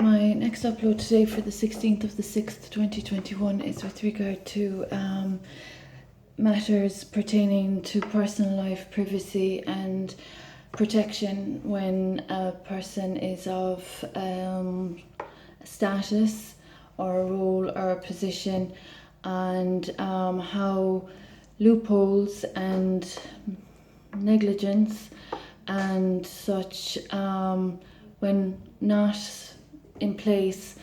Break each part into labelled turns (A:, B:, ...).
A: My next upload today for the 16th of the 6th, 2021 is with regard to matters pertaining to personal life, privacy and protection when a person is of status or a role or a position, and how loopholes and negligence and such, when not in place,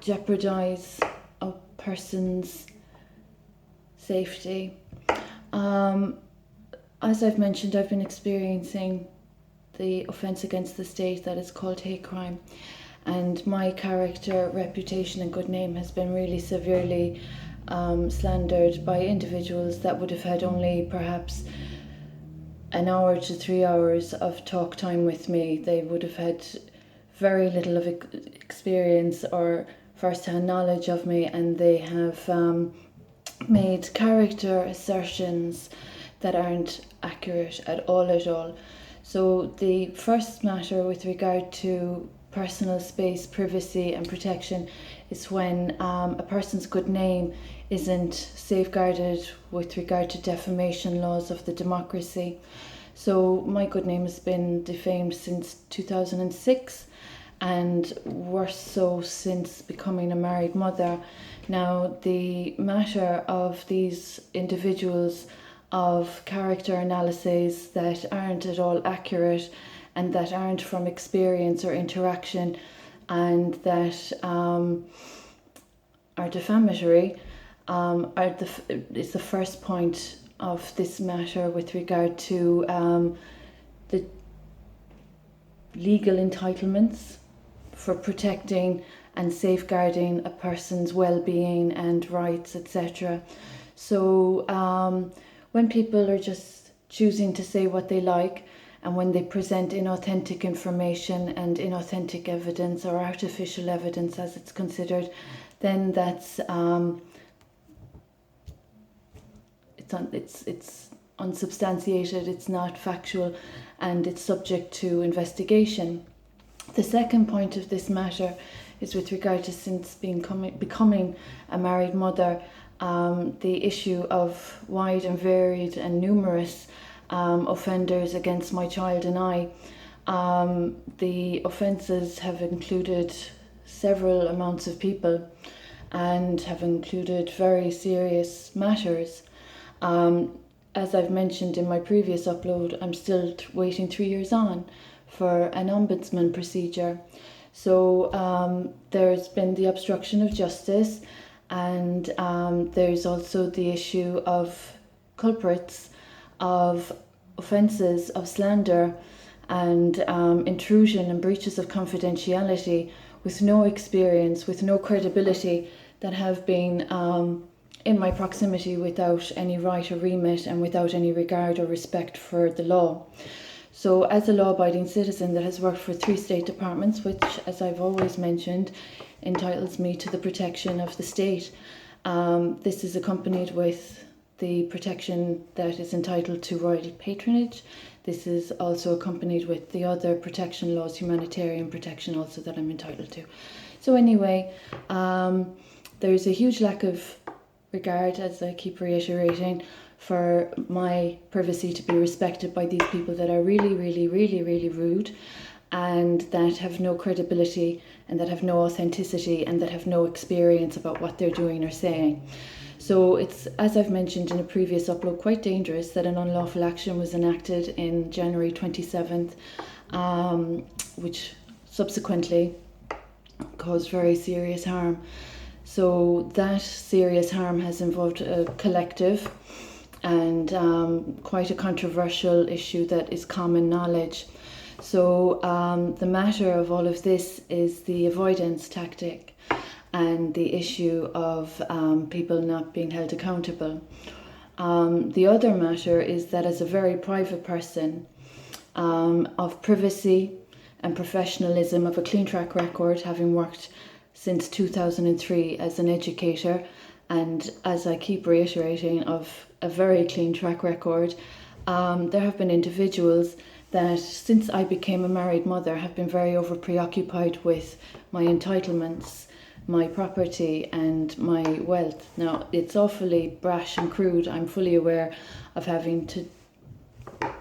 A: jeopardize a person's safety. As I've mentioned, I've been experiencing the offence against the state that is called hate crime, and my character, reputation and good name has been really severely slandered by individuals that would have had only perhaps an hour to 3 hours of talk time with me. They would have had very little of experience or first-hand knowledge of me, and they have made character assertions that aren't accurate at all. So the first matter with regard to personal space, privacy and protection is when a person's good name isn't safeguarded with regard to defamation laws of the democracy. So my good name has been defamed since 2006, and worse so since becoming a married mother. Now, the matter of these individuals of character analyses that aren't at all accurate and that aren't from experience or interaction, and that are defamatory, is the first point of this matter with regard to the legal entitlements for protecting and safeguarding a person's well-being and rights, etc. So when people are just choosing to say what they like, and when they present inauthentic information and inauthentic evidence or artificial evidence as it's considered, then that's it's unsubstantiated, it's not factual, and it's subject to investigation. The second point of this matter is with regard to, since becoming a married mother, the issue of wide and varied and numerous offenders against my child and I. The offences have included several amounts of people and have included very serious matters. As I've mentioned in my previous upload, I'm still waiting 3 years on for an ombudsman procedure. So there's been the obstruction of justice, and there's also the issue of culprits of offences of slander and intrusion and breaches of confidentiality with no experience, with no credibility, that have been in my proximity without any right or remit and without any regard or respect for the law. So as a law-abiding citizen that has worked for 3 state departments, which, as I've always mentioned, entitles me to the protection of the state, this is accompanied with the protection that is entitled to royal patronage. This is also accompanied with the other protection laws, humanitarian protection also, that I'm entitled to. So anyway, there's a huge lack of regard, as I keep reiterating, for my privacy to be respected by these people that are really rude, and that have no credibility, and that have no authenticity, and that have no experience about what they're doing or saying. So it's, as I've mentioned in a previous upload, quite dangerous that an unlawful action was enacted in January 27th, which subsequently caused very serious harm. So that serious harm has involved a collective and quite a controversial issue that is common knowledge. So the matter of all of this is the avoidance tactic and the issue of people not being held accountable. The other matter is that, as a very private person of privacy and professionalism, of a clean track record, having worked since 2003 as an educator, and as I keep reiterating, of a very clean track record, there have been individuals that since I became a married mother, have been very over preoccupied with my entitlements, my property and my wealth. Now, it's awfully brash and crude. I'm fully aware of having to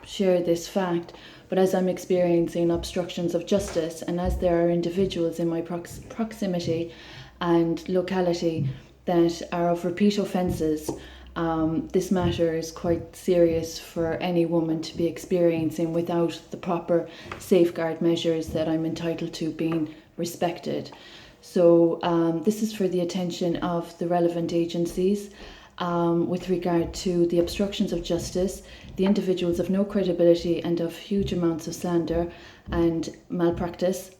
A: share this fact, but as I'm experiencing obstructions of justice, and as there are individuals in my proximity and locality that are of repeat offences, this matter is quite serious for any woman to be experiencing without the proper safeguard measures that I'm entitled to being respected. So this is for the attention of the relevant agencies with regard to the obstructions of justice, the individuals of no credibility and of huge amounts of slander and malpractice,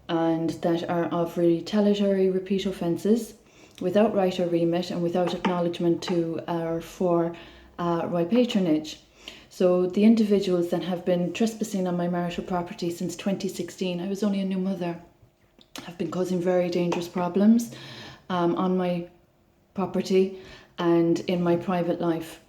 A: and that are of retaliatory repeat offences without right or remit and without acknowledgement to or for royal patronage. So the individuals that have been trespassing on my marital property since 2016, I was only a new mother, have been causing very dangerous problems on my property and in my private life.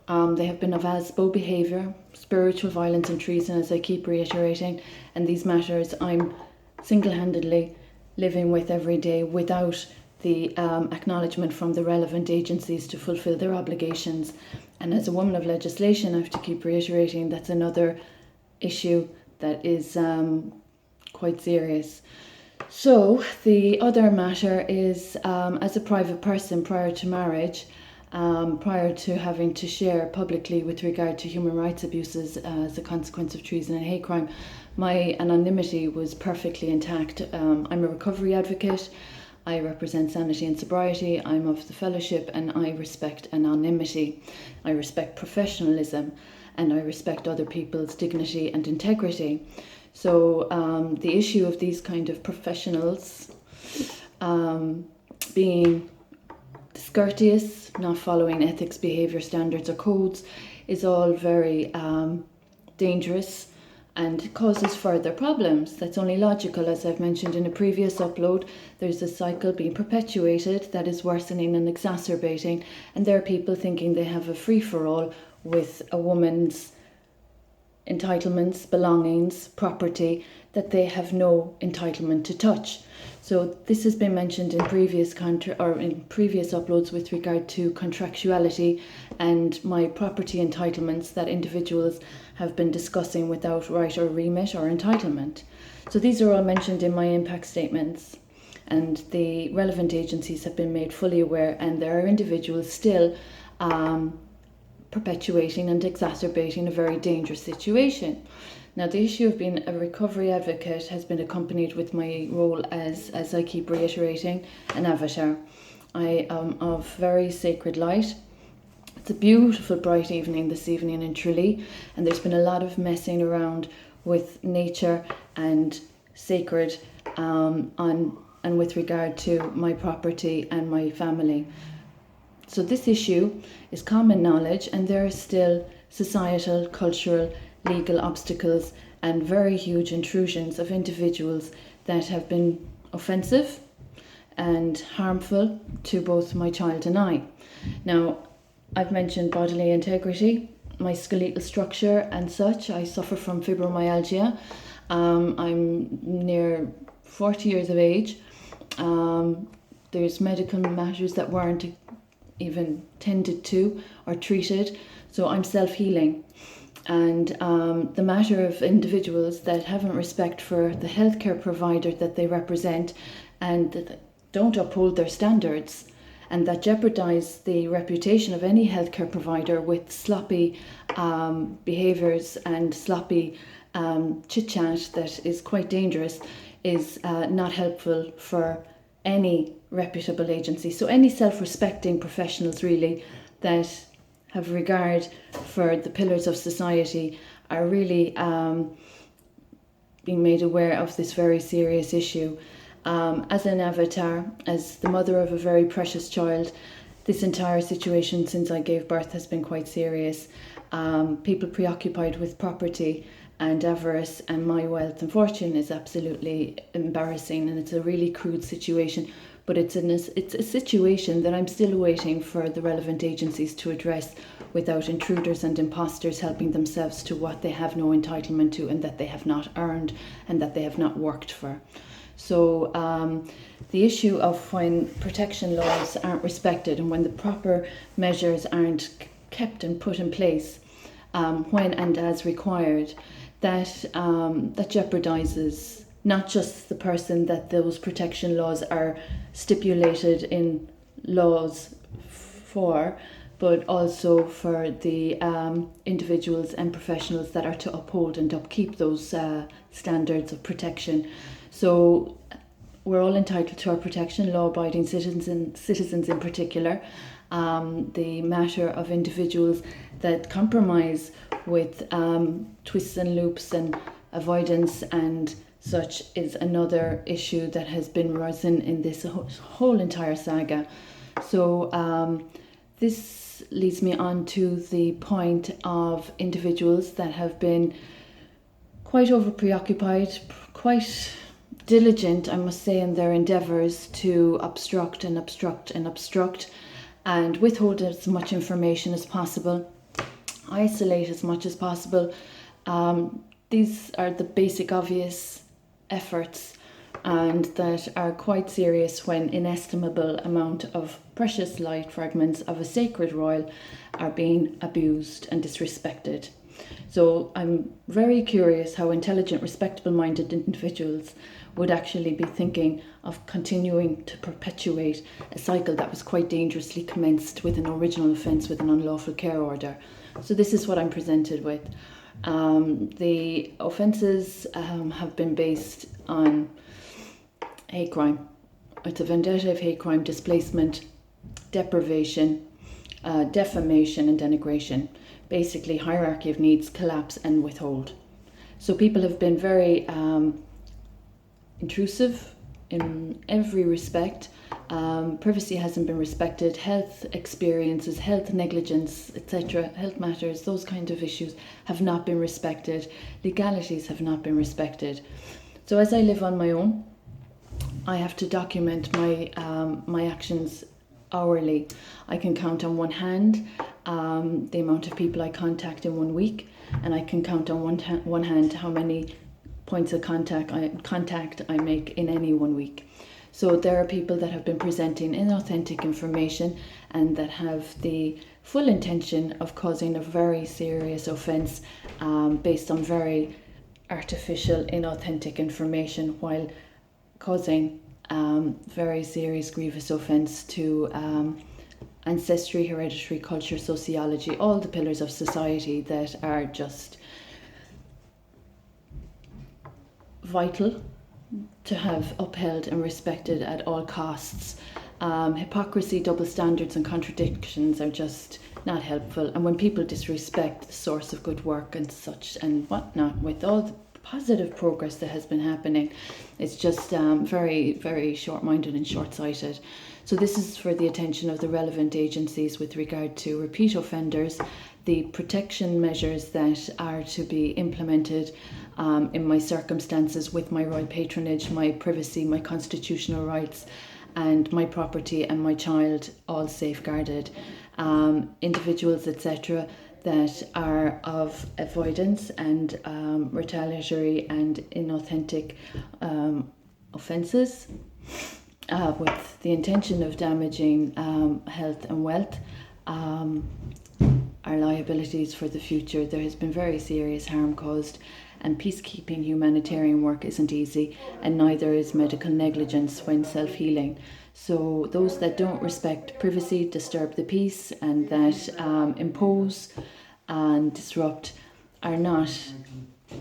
A: They have been of ASBO behaviour, spiritual violence and treason, as I keep reiterating, and these matters I'm single-handedly living with every day without the acknowledgement from the relevant agencies to fulfil their obligations. And as a woman of legislation, I have to keep reiterating that's another issue that is quite serious. So the other matter is, as a private person prior to marriage, prior to having to share publicly with regard to human rights abuses as a consequence of treason and hate crime, my anonymity was perfectly intact. I'm a recovery advocate. I represent sanity and sobriety. I'm of the fellowship and I respect anonymity. I respect professionalism and I respect other people's dignity and integrity. So the issue of these kind of professionals being discourteous, not following ethics, behaviour standards or codes is all very dangerous and causes further problems. That's only logical. As I've mentioned in a previous upload, there's a cycle being perpetuated that is worsening and exacerbating, and there are people thinking they have a free-for-all with a woman's entitlements, belongings, property that they have no entitlement to touch. So this has been mentioned in previous previous uploads with regard to contractuality and my property entitlements that individuals have been discussing without right or remit or entitlement. So these are all mentioned in my impact statements, and the relevant agencies have been made fully aware, and there are individuals still perpetuating and exacerbating a very dangerous situation. Now, the issue of being a recovery advocate has been accompanied with my role as I keep reiterating, an avatar. I am of very sacred light. It's a beautiful bright evening this evening in Tralee, and there's been a lot of messing around with nature and sacred and with regard to my property and my family. So this issue is common knowledge, and there are still societal, cultural, legal obstacles and very huge intrusions of individuals that have been offensive and harmful to both my child and I. Now, I've mentioned bodily integrity, my skeletal structure and such. I suffer from fibromyalgia. I'm near 40 years of age. There's medical matters that weren't even tended to or treated, so I'm self-healing. And the matter of individuals that haven't respect for the healthcare provider that they represent and that don't uphold their standards and that jeopardize the reputation of any healthcare provider with sloppy behaviours and sloppy chit-chat that is quite dangerous is not helpful for any reputable agency. So any self-respecting professionals really that have regard for the pillars of society are really being made aware of this very serious issue. As an avatar, as the mother of a very precious child, this entire situation since I gave birth has been quite serious. People preoccupied with property and avarice and my wealth and fortune is absolutely embarrassing, and it's a really crude situation but it's a situation that I'm still waiting for the relevant agencies to address without intruders and imposters helping themselves to what they have no entitlement to and that they have not earned and that they have not worked for. So the issue of when protection laws aren't respected and when the proper measures aren't kept and put in place when and as required, that jeopardizes not just the person that those protection laws are stipulated in laws for, but also for the individuals and professionals that are to uphold and upkeep those standards of protection. So we're all entitled to our protection, law-abiding citizens in particular. The matter of individuals that compromise with twists and loops and avoidance and such is another issue that has been risen in this whole entire saga. So this leads me on to the point of individuals that have been quite over preoccupied, quite diligent, I must say, in their endeavours to obstruct and withhold as much information as possible, isolate as much as possible. These are the basic obvious efforts, and that are quite serious when inestimable amount of precious light fragments of a sacred royal are being abused and disrespected. So I'm very curious how intelligent, respectable-minded individuals would actually be thinking of continuing to perpetuate a cycle that was quite dangerously commenced with an original offence with an unlawful care order. So this is what I'm presented with. The offences have been based on hate crime. It's a vendetta of hate crime, displacement, deprivation, defamation and denigration. Basically, hierarchy of needs, collapse and withhold. So people have been very intrusive in every respect. Privacy hasn't been respected. Health experiences, health negligence, etc., health matters, those kind of issues have not been respected. Legalities have not been respected. So as I live on my own, I have to document my actions hourly. I can count on one hand the amount of people I contact in 1 week, and I can count on one hand how many points of contact I make in any 1 week. So there are people that have been presenting inauthentic information and that have the full intention of causing a very serious offence based on very artificial, inauthentic information, while causing very serious, grievous offence to ancestry, hereditary, culture, sociology, all the pillars of society that are just vital to have upheld and respected at all costs. Hypocrisy, double standards and contradictions are just not helpful. And when people disrespect the source of good work and such and whatnot, with all the positive progress that has been happening, it's just very, very short-minded and short-sighted. So this is for the attention of the relevant agencies with regard to repeat offenders, the protection measures that are to be implemented in my circumstances with my royal patronage, my privacy, my constitutional rights, and my property and my child all safeguarded. Individuals, etc., that are of avoidance and retaliatory and inauthentic offences with the intention of damaging health and wealth are liabilities for the future. There has been very serious harm caused, and peacekeeping humanitarian work isn't easy, and neither is medical negligence when self-healing. So those that don't respect privacy, disturb the peace, and that impose and disrupt are not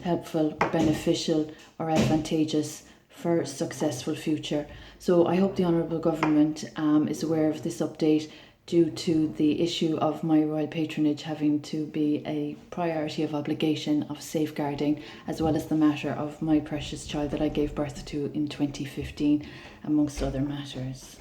A: helpful or beneficial or advantageous for successful future. So I hope the Honourable Government is aware of this update, due to the issue of my royal patronage having to be a priority of obligation of safeguarding, as well as the matter of my precious child that I gave birth to in 2015, amongst other matters.